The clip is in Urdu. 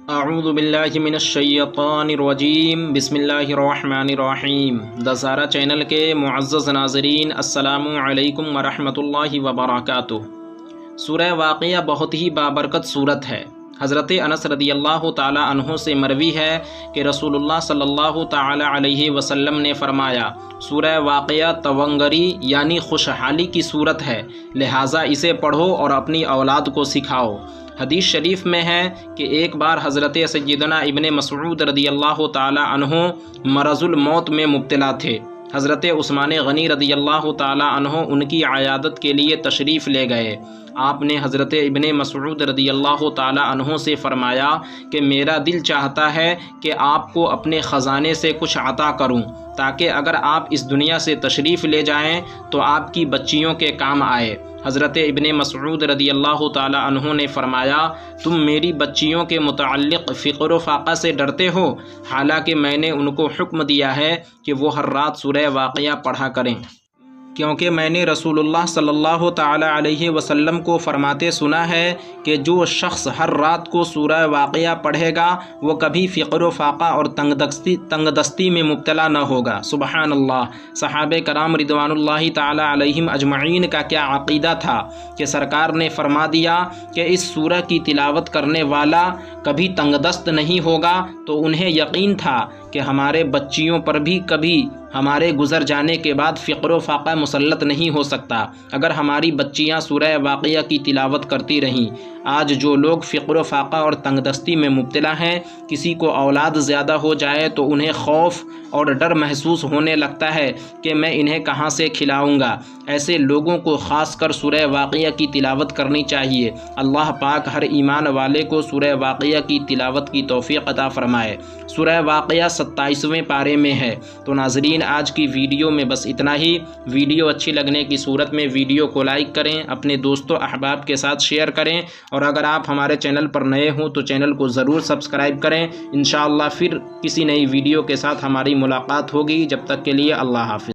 اعوذ باللہ من الشیطان الرجیم بسم اللہ الرحمن الرحیم دسارہ چینل کے معزز ناظرین السلام علیکم ورحمۃ اللہ وبرکاتہ۔ سورہ واقعہ بہت ہی بابرکت صورت ہے۔ حضرت انس رضی اللہ تعالی عنہ سے مروی ہے کہ رسول اللہ صلی اللہ تعالی علیہ وسلم نے فرمایا، سورہ واقعہ تونگری یعنی خوشحالی کی صورت ہے، لہٰذا اسے پڑھو اور اپنی اولاد کو سکھاؤ۔ حدیث شریف میں ہے کہ ایک بار حضرت سیدنا ابن مسعود رضی اللہ تعالی عنہ مرض الموت میں مبتلا تھے۔ حضرت عثمان غنی رضی اللہ تعالی عنہ ان کی عیادت کے لیے تشریف لے گئے۔ آپ نے حضرت ابن مسعود رضی اللہ تعالی عنہ سے فرمایا کہ میرا دل چاہتا ہے کہ آپ کو اپنے خزانے سے کچھ عطا کروں، تاکہ اگر آپ اس دنیا سے تشریف لے جائیں تو آپ کی بچیوں کے کام آئے۔ حضرت ابن مسعود رضی اللہ تعالی عنہ نے فرمایا، تم میری بچیوں کے متعلق فقر و فاقہ سے ڈرتے ہو، حالانکہ میں نے ان کو حکم دیا ہے کہ وہ ہر رات سورہ واقعہ پڑھا کریں، کیونکہ میں نے رسول اللہ صلی اللہ تعالی علیہ وسلم کو فرماتے سنا ہے کہ جو شخص ہر رات کو سورہ واقعہ پڑھے گا وہ کبھی فقر و فاقہ اور تنگ دستی میں مبتلا نہ ہوگا۔ سبحان اللہ۔ صحابہ کرام رضوان اللہ تعالی علیہم اجمعین کا کیا عقیدہ تھا کہ سرکار نے فرما دیا کہ اس سورہ کی تلاوت کرنے والا کبھی تنگ دست نہیں ہوگا، تو انہیں یقین تھا کہ ہمارے بچیوں پر بھی کبھی ہمارے گزر جانے کے بعد فقر و فاقہ مسلط نہیں ہو سکتا اگر ہماری بچیاں سورہ واقعہ کی تلاوت کرتی رہیں۔ آج جو لوگ فقر و فاقہ اور تنگ دستی میں مبتلا ہیں، کسی کو اولاد زیادہ ہو جائے تو انہیں خوف اور ڈر محسوس ہونے لگتا ہے کہ میں انہیں کہاں سے کھلاؤں گا۔ ایسے لوگوں کو خاص کر سورہ واقعہ کی تلاوت کرنی چاہیے۔ اللہ پاک ہر ایمان والے کو سورہ واقعہ کی تلاوت کی توفیق عطا فرمائے۔ سورہ واقعہ 27ویں پارے میں ہے۔ تو ناظرین، آج کی ویڈیو میں بس اتنا ہی۔ ویڈیو اچھی لگنے کی صورت میں ویڈیو کو لائک کریں، اپنے دوستوں احباب کے ساتھ شیئر کریں، اور اگر آپ ہمارے چینل پر نئے ہوں تو چینل کو ضرور سبسکرائب کریں۔ انشاءاللہ پھر کسی نئی ویڈیو کے ساتھ ہماری ملاقات ہوگی۔ جب تک کے لیے اللہ حافظ۔